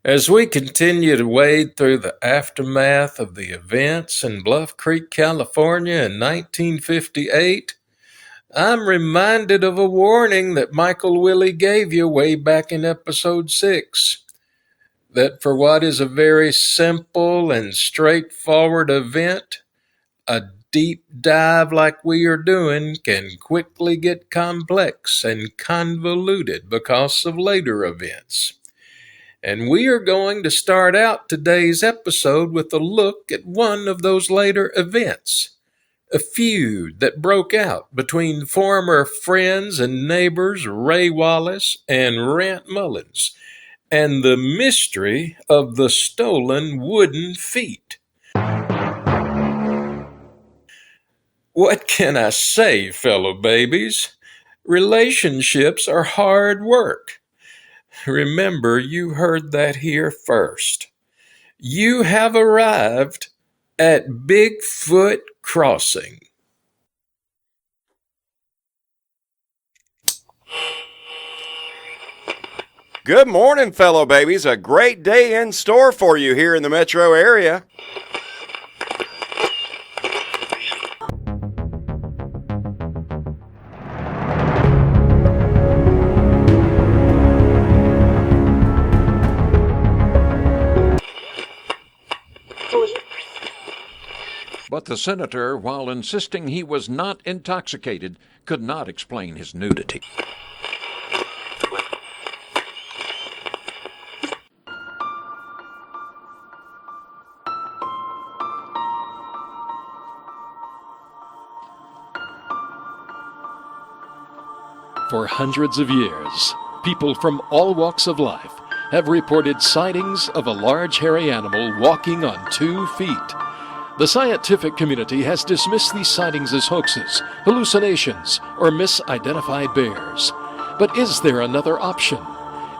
As we continue to wade through the aftermath of the events in Bluff Creek, California in 1958, I'm reminded of a warning that Michael Willie gave you way back in episode 6, that for what is a very simple and straightforward event, a deep dive like we are doing can quickly get complex and convoluted because of later events. And we are going to start out today's episode with a look at one of those later events, a feud that broke out between former friends and neighbors Ray Wallace and Rant Mullins, and the mystery of the stolen wooden feet. What can I say, fellow babies? Relationships are hard work. Remember, you heard that here first. You have arrived at Bigfoot Crossing. Good morning, fellow babies. A great day in store for you here in the metro area. But the senator, while insisting he was not intoxicated, could not explain his nudity. For hundreds of years, people from all walks of life have reported sightings of a large hairy animal walking on 2 feet. The scientific community has dismissed these sightings as hoaxes, hallucinations, or misidentified bears. But is there another option?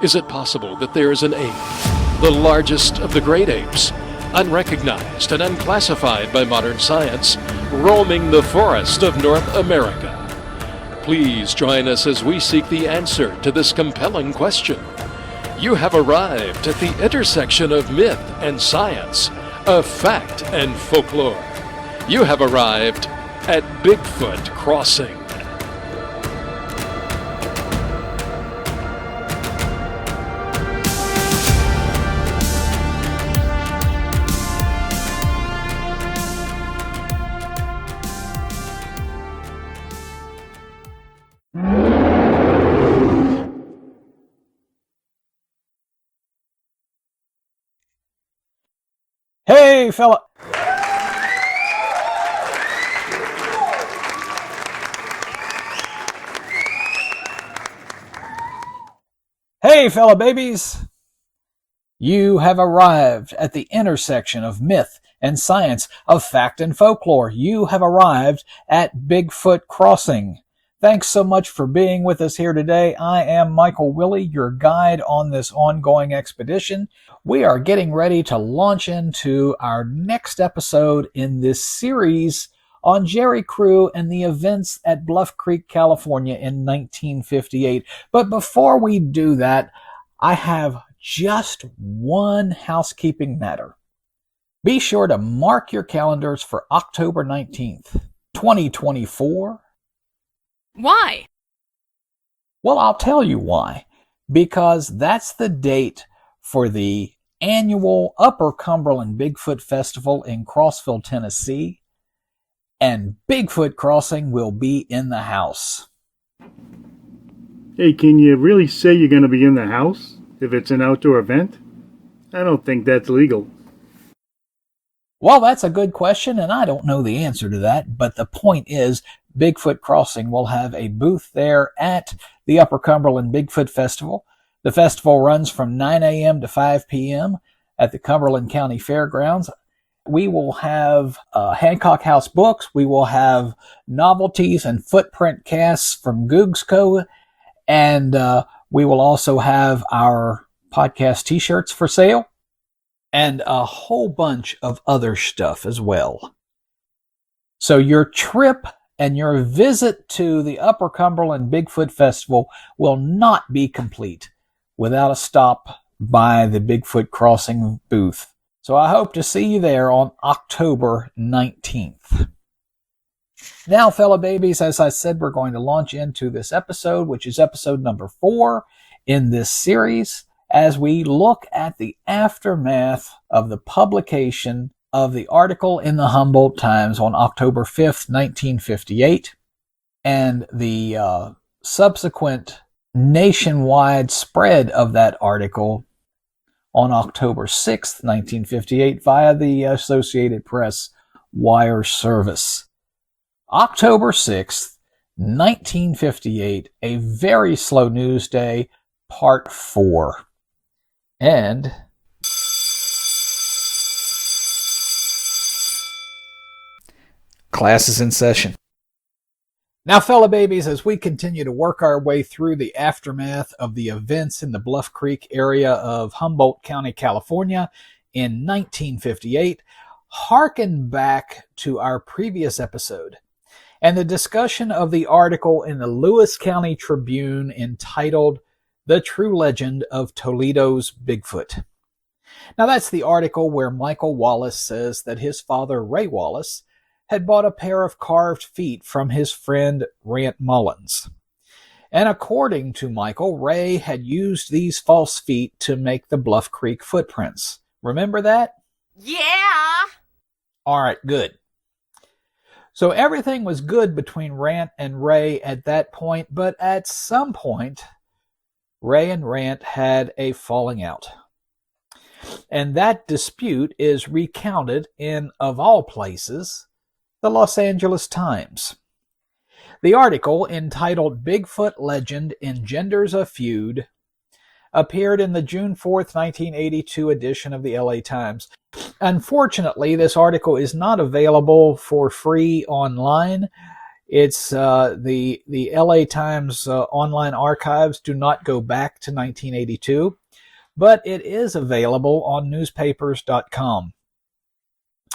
Is it possible that there is an ape, the largest of the great apes, unrecognized and unclassified by modern science, roaming the forest of North America? Please join us as we seek the answer to this compelling question. You have arrived at the intersection of myth and science, of fact and folklore. You have arrived at Bigfoot Crossing. Hey, fella. Hey, fella babies. You have arrived at the intersection of myth and science, of fact and folklore. You have arrived at Bigfoot Crossing. Thanks so much for being with us here today. I am Michael Willie, your guide on this ongoing expedition. We are getting ready to launch into our next episode in this series on Jerry Crew and the events at Bluff Creek, California in 1958. But before we do that, I have just one housekeeping matter. Be sure to mark your calendars for October 19th, 2024. Why? Well, I'll tell you why. Because that's the date for the annual Upper Cumberland Bigfoot Festival in Crossville, Tennessee. And Bigfoot Crossing will be in the house. Hey, can you really say you're going to be in the house if it's an outdoor event? I don't think that's legal. Well, that's a good question, and I don't know the answer to that. But the point is, Bigfoot Crossing will have a booth there at the Upper Cumberland Bigfoot Festival. The festival runs from 9 a.m. to 5 p.m. at the Cumberland County Fairgrounds. We will have Hancock House books. We will have novelties and footprint casts from Googs Co. And we will also have our podcast t-shirts for sale and a whole bunch of other stuff as well. So your trip and your visit to the Upper Cumberland Bigfoot Festival will not be complete without a stop by the Bigfoot Crossing booth. So I hope to see you there on October 19th. Now, fellow babies, as I said, we're going to launch into this episode, which is episode number 4 in this series, as we look at the aftermath of the publication of the article in the Humboldt Times on October 5th, 1958, and the subsequent nationwide spread of that article on October 6th, 1958, via the Associated Press wire service. October 6th, 1958, a very slow news day, part 4. And class is in session. Now, fellow babies, as we continue to work our way through the aftermath of the events in the Bluff Creek area of Humboldt County, California in 1958, hearken back to our previous episode and the discussion of the article in the Lewis County Tribune entitled The True Legend of Toledo's Bigfoot. Now, that's the article where Michael Wallace says that his father, Ray Wallace, had bought a pair of carved feet from his friend Rant Mullins. And according to Michael, Ray had used these false feet to make the Bluff Creek footprints. Remember that? Yeah. All right, good. So everything was good between Rant and Ray at that point, but at some point, Ray and Rant had a falling out. And that dispute is recounted in, of all places, the Los Angeles Times. The article, entitled Bigfoot Legend Engenders a Feud, appeared in the June 4th, 1982 edition of the LA Times. Unfortunately, this article is not available for free online. It's the LA Times online archives do not go back to 1982, but it is available on newspapers.com.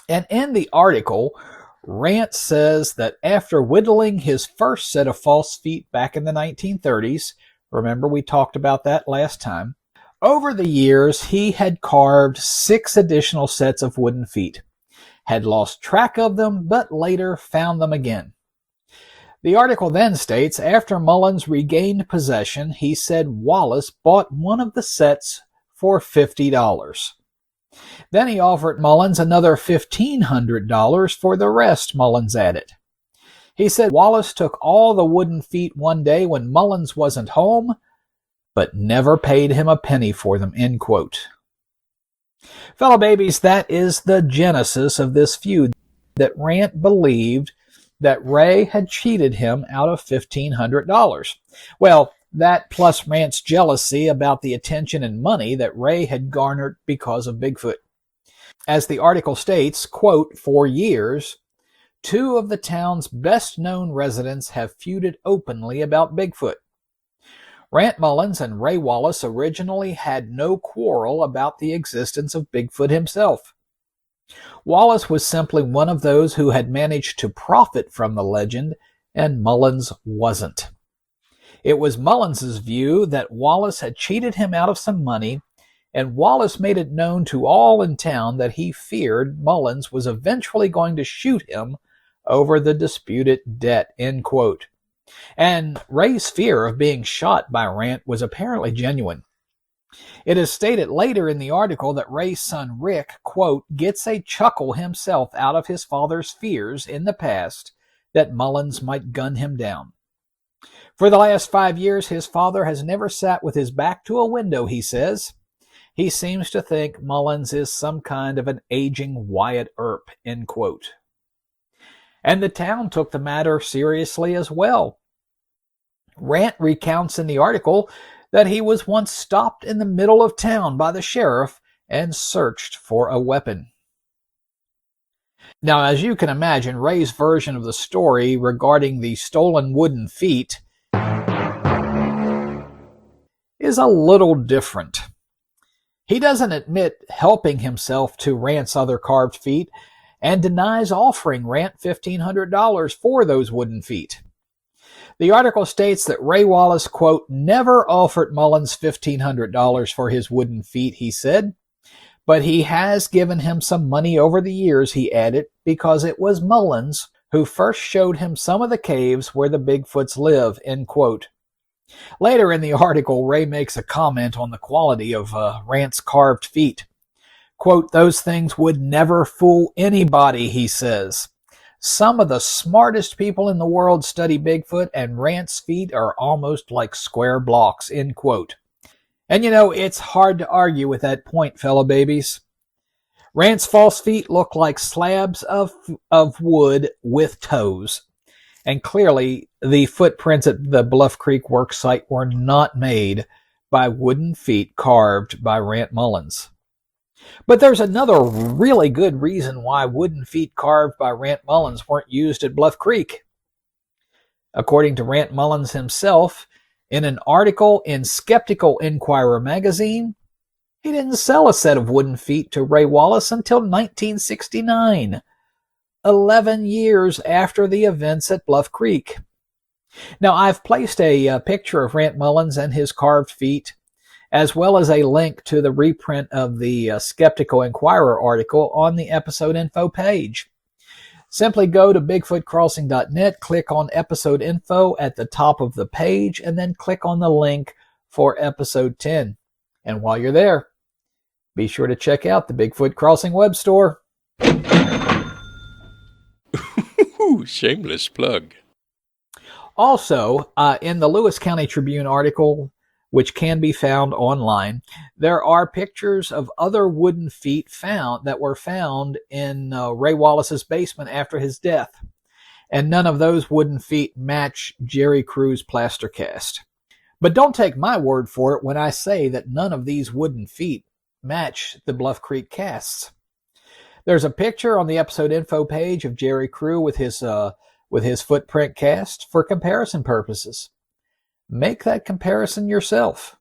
And in the article, Rant says that after whittling his first set of false feet back in the 1930s, remember we talked about that last time, over the years he had carved 6 additional sets of wooden feet, had lost track of them, but later found them again. The article then states, after Mullins regained possession, he said Wallace bought one of the sets for $50. Then he offered Mullins another $1,500 for the rest, Mullins added. He said Wallace took all the wooden feet one day when Mullins wasn't home, but never paid him a penny for them, end quote. Fellow babies, that is the genesis of this feud, that Rant believed that Ray had cheated him out of $1,500. Well, that plus Rant's jealousy about the attention and money that Ray had garnered because of Bigfoot. As the article states, quote, for years, 2 of the town's best-known residents have feuded openly about Bigfoot. Rant Mullins and Ray Wallace originally had no quarrel about the existence of Bigfoot himself. Wallace was simply one of those who had managed to profit from the legend, and Mullins wasn't. It was Mullins's view that Wallace had cheated him out of some money, and Wallace made it known to all in town that he feared Mullins was eventually going to shoot him over the disputed debt, end quote. And Ray's fear of being shot by Rant was apparently genuine. It is stated later in the article that Ray's son Rick, quote, gets a chuckle himself out of his father's fears in the past that Mullins might gun him down. For the last 5 years, his father has never sat with his back to a window, he says. He seems to think Mullins is some kind of an aging Wyatt Earp, end quote. And the town took the matter seriously as well. Rant recounts in the article that he was once stopped in the middle of town by the sheriff and searched for a weapon. Now, as you can imagine, Ray's version of the story regarding the stolen wooden feet is a little different. He doesn't admit helping himself to Rant's other carved feet and denies offering Rant $1,500 for those wooden feet. The article states that Ray Wallace, quote, never offered Mullins $1,500 for his wooden feet, he said, but he has given him some money over the years, he added, because it was Mullins who first showed him some of the caves where the Bigfoots live, end quote. Later in the article, Ray makes a comment on the quality of Rant's carved feet. Quote, those things would never fool anybody, he says. Some of the smartest people in the world study Bigfoot, and Rant's feet are almost like square blocks, end quote. And you know, it's hard to argue with that point, fellow babies. Rant's false feet look like slabs of wood with toes. And clearly, the footprints at the Bluff Creek work site were not made by wooden feet carved by Rant Mullins. But there's another really good reason why wooden feet carved by Rant Mullins weren't used at Bluff Creek. According to Rant Mullins himself, in an article in Skeptical Inquirer magazine, he didn't sell a set of wooden feet to Ray Wallace until 1969, 11 years after the events at Bluff Creek. Now, I've placed a picture of Rant Mullins and his carved feet, as well as a link to the reprint of the Skeptical Inquirer article on the episode info page. Simply go to bigfootcrossing.net, click on episode info at the top of the page, and then click on the link for episode 10. And while you're there, be sure to check out the Bigfoot Crossing web store. Shameless plug. Also, in the Lewis County Tribune article, which can be found online, there are pictures of other wooden feet that were found in Ray Wallace's basement after his death. And none of those wooden feet match Jerry Crew's plaster cast. But don't take my word for it when I say that none of these wooden feet match the Bluff Creek casts. There's a picture on the episode info page of Jerry Crew with his footprint cast for comparison purposes. Make that comparison yourself.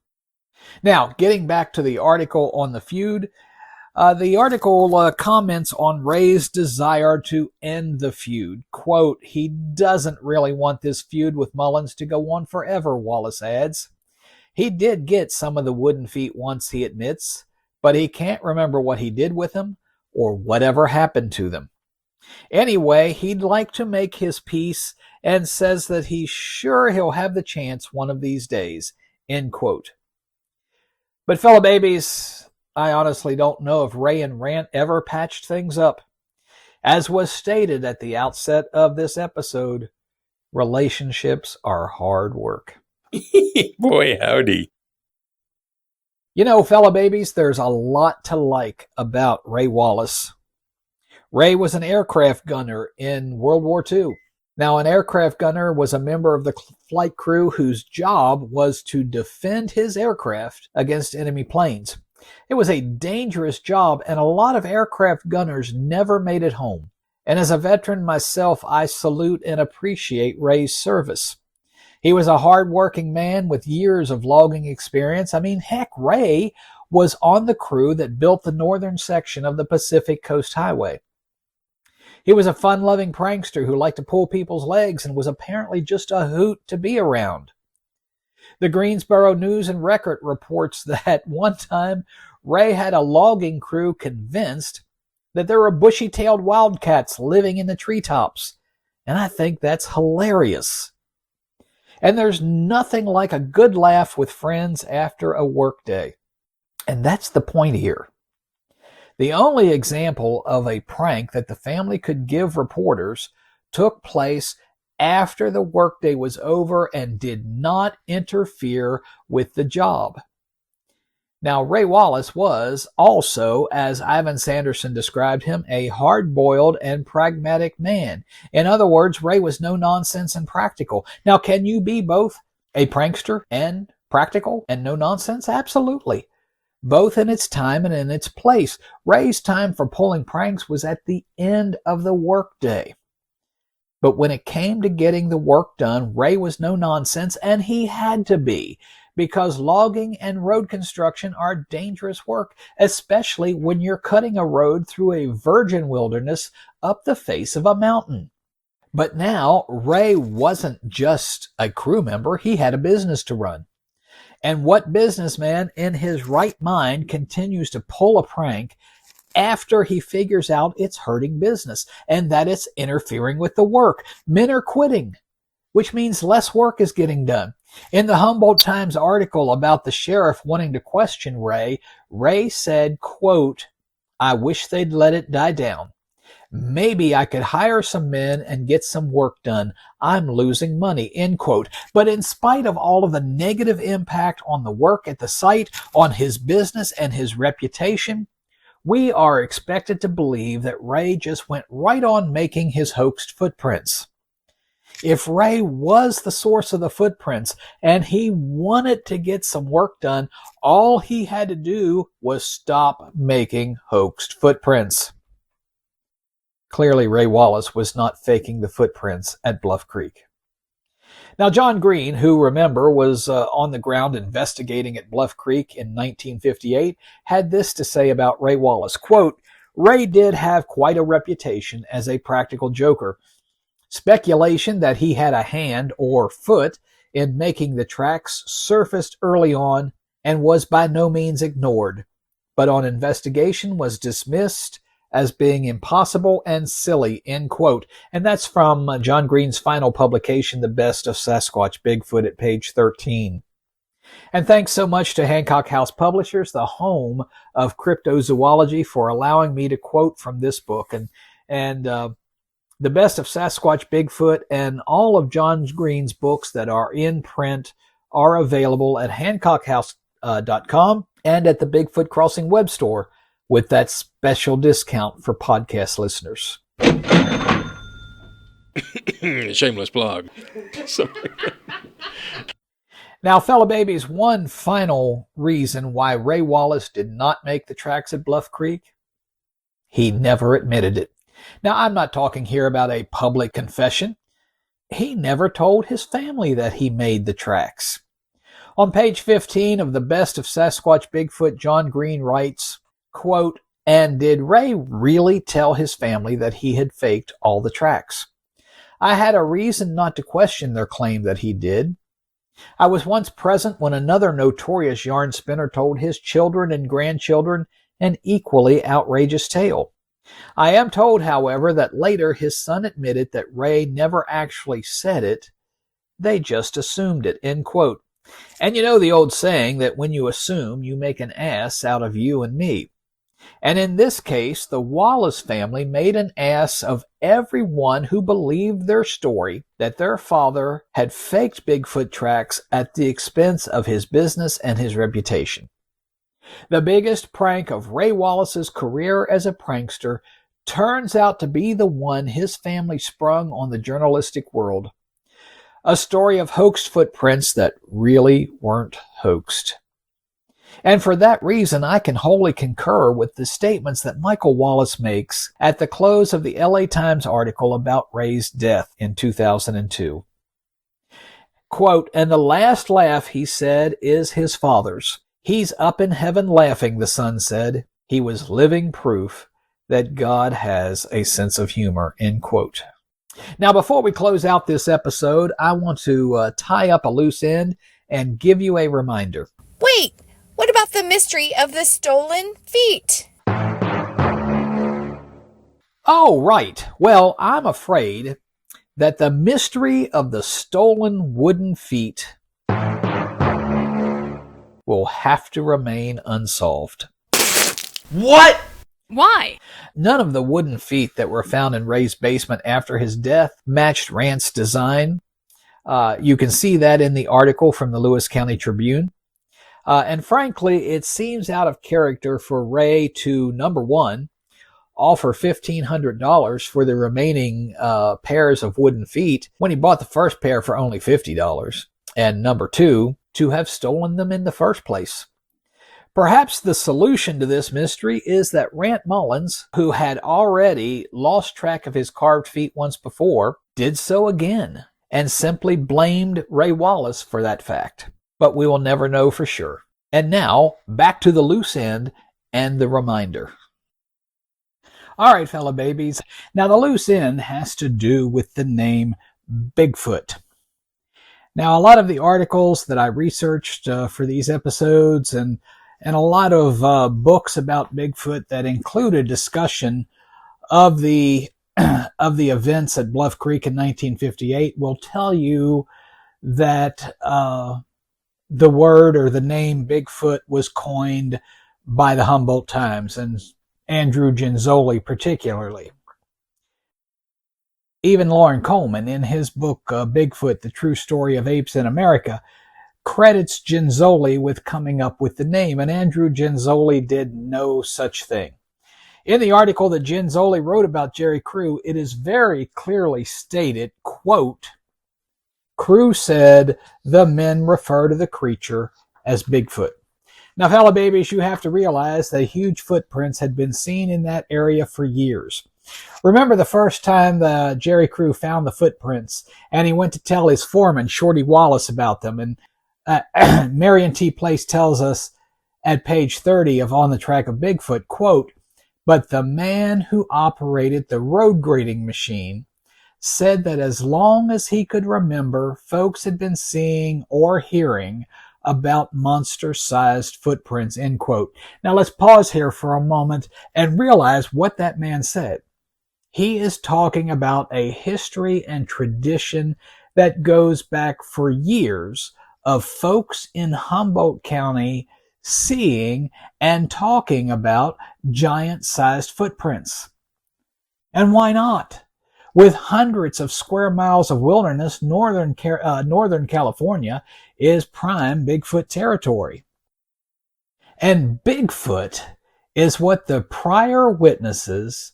Now, getting back to the article on the feud, the article comments on Ray's desire to end the feud. Quote, he doesn't really want this feud with Mullins to go on forever, Wallace adds. He did get some of the wooden feet once, he admits, but he can't remember what he did with them or whatever happened to them. Anyway, he'd like to make his peace and says that he's sure he'll have the chance one of these days, end quote. But fellow babies, I honestly don't know if Ray and Rant ever patched things up. As was stated at the outset of this episode, relationships are hard work. Boy, howdy. You know, fellow babies, there's a lot to like about Ray Wallace. Ray was an aircraft gunner in World War II. Now, an aircraft gunner was a member of the flight crew whose job was to defend his aircraft against enemy planes. It was a dangerous job, and a lot of aircraft gunners never made it home. And as a veteran myself, I salute and appreciate Ray's service. He was a hard-working man with years of logging experience. I mean, heck, Ray was on the crew that built the northern section of the Pacific Coast Highway. He was a fun-loving prankster who liked to pull people's legs and was apparently just a hoot to be around. The Greensboro News and Record reports that one time Ray had a logging crew convinced that there were bushy-tailed wildcats living in the treetops, and I think that's hilarious. And there's nothing like a good laugh with friends after a workday. And that's the point here. The only example of a prank that the family could give reporters took place after the workday was over and did not interfere with the job. Now, Ray Wallace was also, as Ivan Sanderson described him, a hard-boiled and pragmatic man. In other words, Ray was no-nonsense and practical. Now, can you be both a prankster and practical and no-nonsense? Absolutely. Both in its time and in its place. Ray's time for pulling pranks was at the end of the workday. But when it came to getting the work done, Ray was no nonsense, and he had to be, because logging and road construction are dangerous work, especially when you're cutting a road through a virgin wilderness up the face of a mountain. But now Ray wasn't just a crew member. He had a business to run. And what businessman in his right mind continues to pull a prank after he figures out it's hurting business and that it's interfering with the work? Men are quitting, which means less work is getting done. In the Humboldt Times article about the sheriff wanting to question Ray, Ray said, quote, "I wish they'd let it die down. Maybe I could hire some men and get some work done. I'm losing money," end quote. But in spite of all of the negative impact on the work at the site, on his business and his reputation, we are expected to believe that Ray just went right on making his hoaxed footprints. If Ray was the source of the footprints and he wanted to get some work done, all he had to do was stop making hoaxed footprints. Clearly, Ray Wallace was not faking the footprints at Bluff Creek. Now, John Green, who, remember, was on the ground investigating at Bluff Creek in 1958, had this to say about Ray Wallace. Quote, "Ray did have quite a reputation as a practical joker. Speculation that he had a hand or foot in making the tracks surfaced early on and was by no means ignored, but on investigation was dismissed as being impossible and silly," end quote. And that's from John Green's final publication, The Best of Sasquatch Bigfoot, at page 13. And thanks so much to Hancock House Publishers, the home of cryptozoology, for allowing me to quote from this book. And The Best of Sasquatch Bigfoot and all of John Green's books that are in print are available at hancockhouse.com and at the Bigfoot Crossing web store, with that special discount for podcast listeners. Shameless plug. Sorry. Now, fellow babies, one final reason why Ray Wallace did not make the tracks at Bluff Creek: he never admitted it. Now, I'm not talking here about a public confession. He never told his family that he made the tracks. On page 15 of The Best of Sasquatch Bigfoot, John Green writes, quote, "And did Ray really tell his family that he had faked all the tracks? I had a reason not to question their claim that he did. I was once present when another notorious yarn spinner told his children and grandchildren an equally outrageous tale. I am told, however, that later his son admitted that Ray never actually said it. They just assumed it," end quote. And you know the old saying that when you assume, you make an ass out of you and me. And in this case, the Wallace family made an ass of everyone who believed their story that their father had faked Bigfoot tracks at the expense of his business and his reputation. The biggest prank of Ray Wallace's career as a prankster turns out to be the one his family sprung on the journalistic world. A story of hoaxed footprints that really weren't hoaxed. And for that reason, I can wholly concur with the statements that Michael Wallace makes at the close of the LA Times article about Ray's death in 2002. Quote, "And the last laugh," he said, "is his father's. He's up in heaven laughing," the son said. "He was living proof that God has a sense of humor," end quote. Now, before we close out this episode, I want to tie up a loose end and give you a reminder. Wait, what about the mystery of the stolen feet? Oh, right. Well, I'm afraid that the mystery of the stolen wooden feet will have to remain unsolved. What? Why? None of the wooden feet that were found in Ray's basement after his death matched Randt's design. You can see that in the article from the Lewis County Tribune. And frankly, it seems out of character for Ray to, number one, offer $1,500 for the remaining pairs of wooden feet when he bought the first pair for only $50. And number two, to have stolen them in the first place. Perhaps the solution to this mystery is that Randt Mullins, who had already lost track of his carved feet once before, did so again and simply blamed Ray Wallace for that fact. But we will never know for sure. And now, back to the loose end and the reminder. All right, fellow babies. Now, the loose end has to do with the name Bigfoot. Now, a lot of the articles that I researched for these episodes and a lot of books about Bigfoot that include a discussion of the of the events at Bluff Creek in 1958 will tell you that the word or the name Bigfoot was coined by the Humboldt Times and Andrew Genzoli particularly. Even Loren Coleman, in his book Bigfoot, The True Story of Apes in America, credits Genzoli with coming up with the name, and Andrew Genzoli did no such thing. In the article that Genzoli wrote about Jerry Crew, it is very clearly stated, quote, Crew said the men refer to the creature as Bigfoot. Now, fellow babies, you have to realize that huge footprints had been seen in that area for years. Remember the first time Jerry Crew found the footprints, and he went to tell his foreman, Shorty Wallace, about them. And Marion T. Place tells us at page 30 of On the Track of Bigfoot, quote, but the man who operated the road grading machine said that as long as he could remember, folks had been seeing or hearing about monster-sized footprints, end quote. Now let's pause here for a moment and realize what that man said. He is talking about a history and tradition that goes back for years of folks in Humboldt County seeing and talking about giant-sized footprints. And why not? With hundreds of square miles of wilderness, Northern California is prime Bigfoot territory. And Bigfoot is what the prior witnesses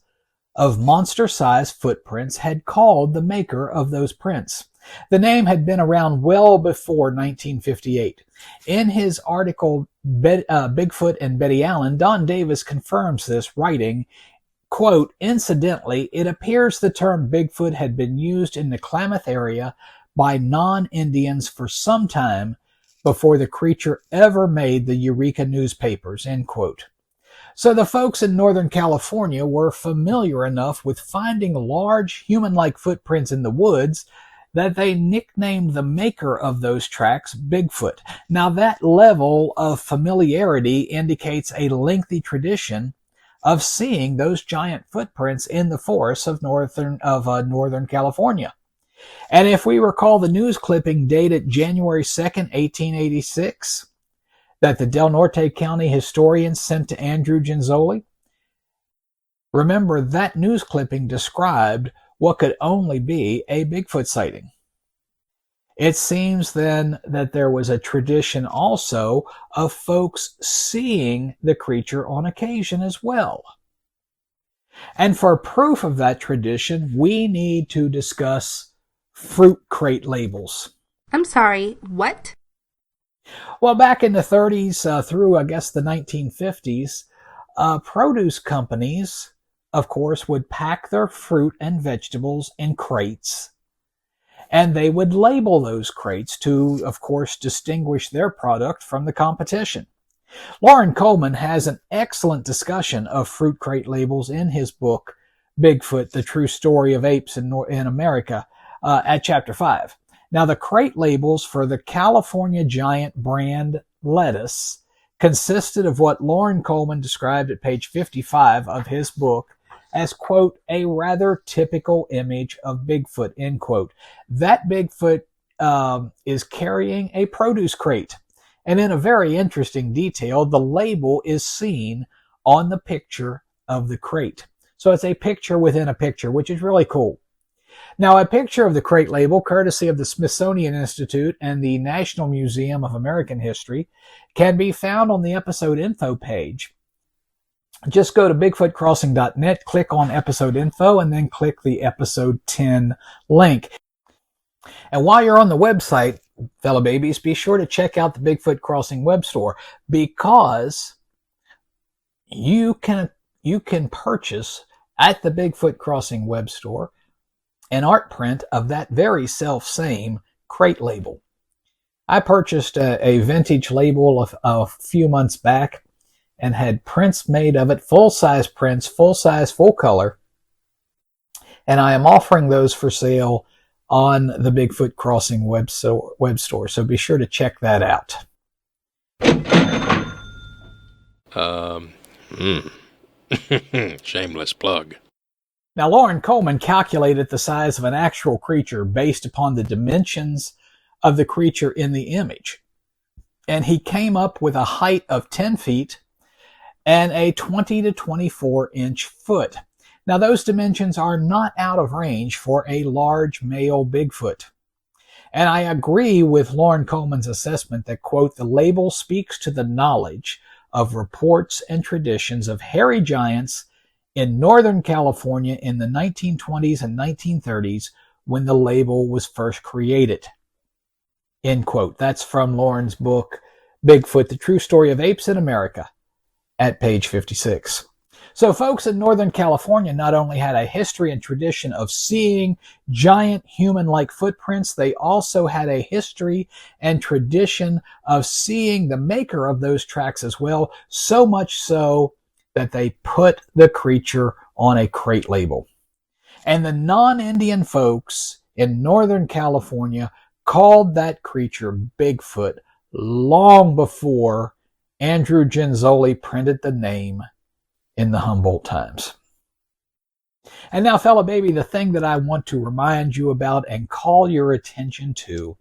of monster-sized footprints had called the maker of those prints. The name had been around well before 1958. In his article, Bigfoot and Betty Allen, Don Davis confirms this, writing, quote, incidentally, it appears the term Bigfoot had been used in the Klamath area by non-Indians for some time before the creature ever made the Eureka newspapers, end quote. So the folks in Northern California were familiar enough with finding large human-like footprints in the woods that they nicknamed the maker of those tracks Bigfoot. Now that level of familiarity indicates a lengthy tradition of seeing those giant footprints in the forests of Northern California. And if we recall the news clipping dated January 2nd, 1886, that the Del Norte County historian sent to Andrew Genzoli, remember that news clipping described what could only be a Bigfoot sighting. It seems then that there was a tradition also of folks seeing the creature on occasion as well. And for proof of that tradition, we need to discuss fruit crate labels. I'm sorry, what? Well, back in the 30s through, I guess, the 1950s, produce companies, of course, would pack their fruit and vegetables in crates, and they would label those crates to, of course, distinguish their product from the competition. Loren Coleman has an excellent discussion of fruit crate labels in his book, Bigfoot, The True Story of Apes in America, at Chapter 5. Now, the crate labels for the California Giant brand lettuce consisted of what Loren Coleman described at page 55 of his book as, quote, a rather typical image of Bigfoot, end quote. That Bigfoot is carrying a produce crate. And in a very interesting detail, the label is seen on the picture of the crate. So it's a picture within a picture, which is really cool. Now, a picture of the crate label, courtesy of the Smithsonian Institute and the National Museum of American History, can be found on the episode info page. Just go to bigfootcrossing.net, click on episode info, and then click the episode 10 link. And while you're on the website, fellow babies, be sure to check out the Bigfoot Crossing web store, because you can purchase at the Bigfoot Crossing web store an art print of that very self-same crate label. I purchased a vintage label a few months back, and had prints made of it, full-size prints, full-size, full color. And I am offering those for sale on the Bigfoot Crossing web store. So be sure to check that out. Shameless plug. Now, Loren Coleman calculated the size of an actual creature based upon the dimensions of the creature in the image. And he came up with a height of 10 feet and a 20 to 24 inch foot. Now, those dimensions are not out of range for a large male Bigfoot. And I agree with Loren Coleman's assessment that, quote, the label speaks to the knowledge of reports and traditions of hairy giants in Northern California in the 1920s and 1930s when the label was first created. End quote. That's from Loren's book, Bigfoot, The True Story of Apes in America, at page 56. So folks in Northern California not only had a history and tradition of seeing giant human-like footprints, they also had a history and tradition of seeing the maker of those tracks as well, so much so that they put the creature on a crate label. And the non-Indian folks in Northern California called that creature Bigfoot long before Andrew Genzoli printed the name in the Humboldt Times. And now, fellow baby, the thing that I want to remind you about and call your attention to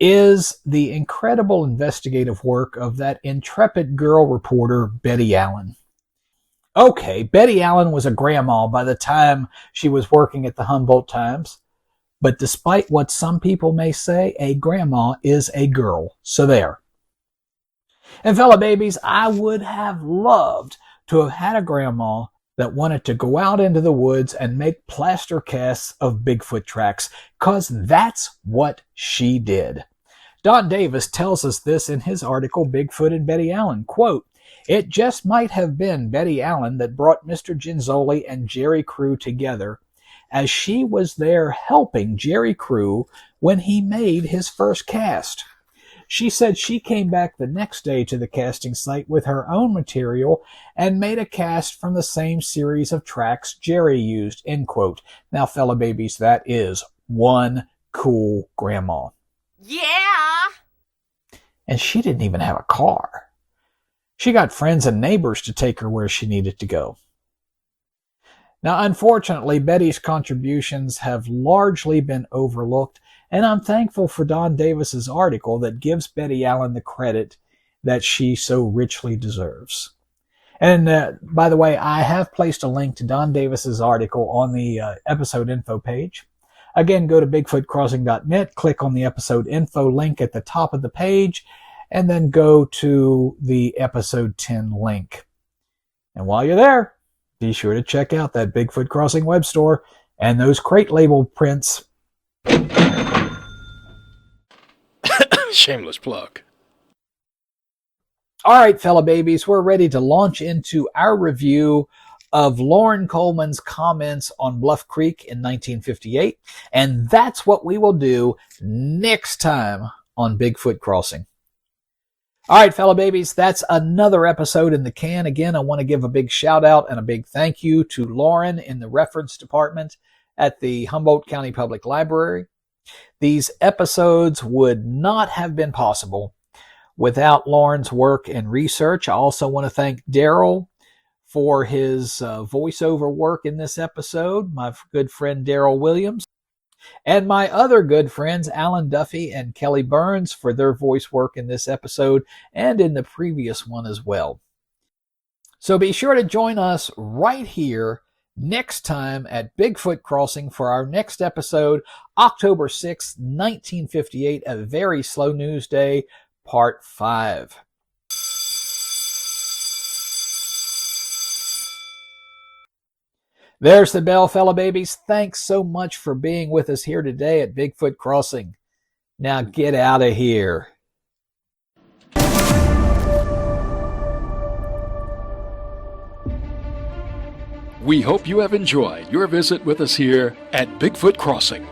is the incredible investigative work of that intrepid girl reporter, Betty Allen. Okay, Betty Allen was a grandma by the time she was working at the Humboldt Times, but despite what some people may say, a grandma is a girl. So there. And fellow babies, I would have loved to have had a grandma that wanted to go out into the woods and make plaster casts of Bigfoot tracks, because that's what she did. Don Davis tells us this in his article, Bigfoot and Betty Allen. Quote, it just might have been Betty Allen that brought Mr. Genzoli and Jerry Crew together, as she was there helping Jerry Crew when he made his first cast. She said she came back the next day to the casting site with her own material and made a cast from the same series of tracks Jerry used, end quote. Now, fellow babies, that is one cool grandma. Yeah. And she didn't even have a car. She got friends and neighbors to take her where she needed to go. Now, unfortunately, Betty's contributions have largely been overlooked, and I'm thankful for Don Davis's article that gives Betty Allen the credit that she so richly deserves. And by the way, I have placed a link to Don Davis's article on the episode info page. Again, go to bigfootcrossing.net, click on the episode info link at the top of the page, and then go to the episode 10 link. And while you're there, be sure to check out that Bigfoot Crossing web store and those crate label prints. Shameless plug. All right, fellow babies, we're ready to launch into our review of Loren Coleman's comments on Bluff Creek in 1958. And that's what we will do next time on Bigfoot Crossing. All right, fellow babies, that's another episode in the can. Again, I want to give a big shout out and a big thank you to Loren in the reference department at the Humboldt County Public Library. These episodes would not have been possible without Loren's work and research. I also want to thank Daryl for his voiceover work in this episode, my good friend Daryl Williams, and my other good friends Alan Duffy and Kelly Burns for their voice work in this episode and in the previous one as well. So be sure to join us right here next time at Bigfoot Crossing for our next episode, October 6th, 1958, A Very Slow News Day, Part 5. There's the bell, fellow babies. Thanks so much for being with us here today at Bigfoot Crossing. Now get out of here. We hope you have enjoyed your visit with us here at Bigfoot Crossing.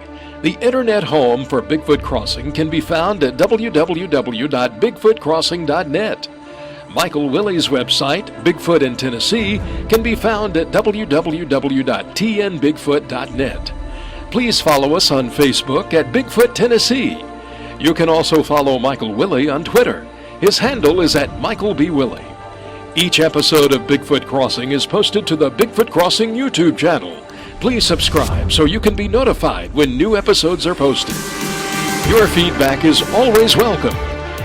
The internet home for Bigfoot Crossing can be found at www.bigfootcrossing.net. Michael Willey's website, Bigfoot in Tennessee, can be found at www.tnbigfoot.net. Please follow us on Facebook at Bigfoot Tennessee. You can also follow Michael Willey on Twitter. His handle is at Michael B. Willey. Each episode of Bigfoot Crossing is posted to the Bigfoot Crossing YouTube channel. Please subscribe so you can be notified when new episodes are posted. Your feedback is always welcome.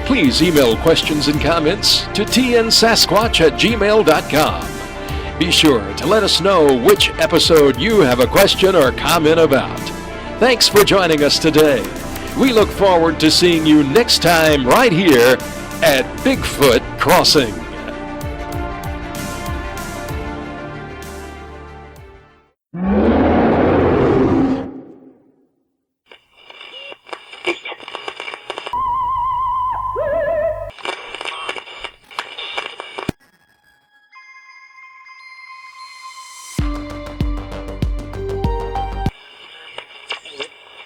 Please email questions and comments to tnsasquatch@gmail.com. Be sure to let us know which episode you have a question or comment about. Thanks for joining us today. We look forward to seeing you next time right here at Bigfoot Crossing.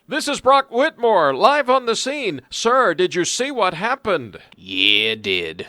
This is Brock Whitmore, live on the scene. Sir, did you see what happened? Yeah, did.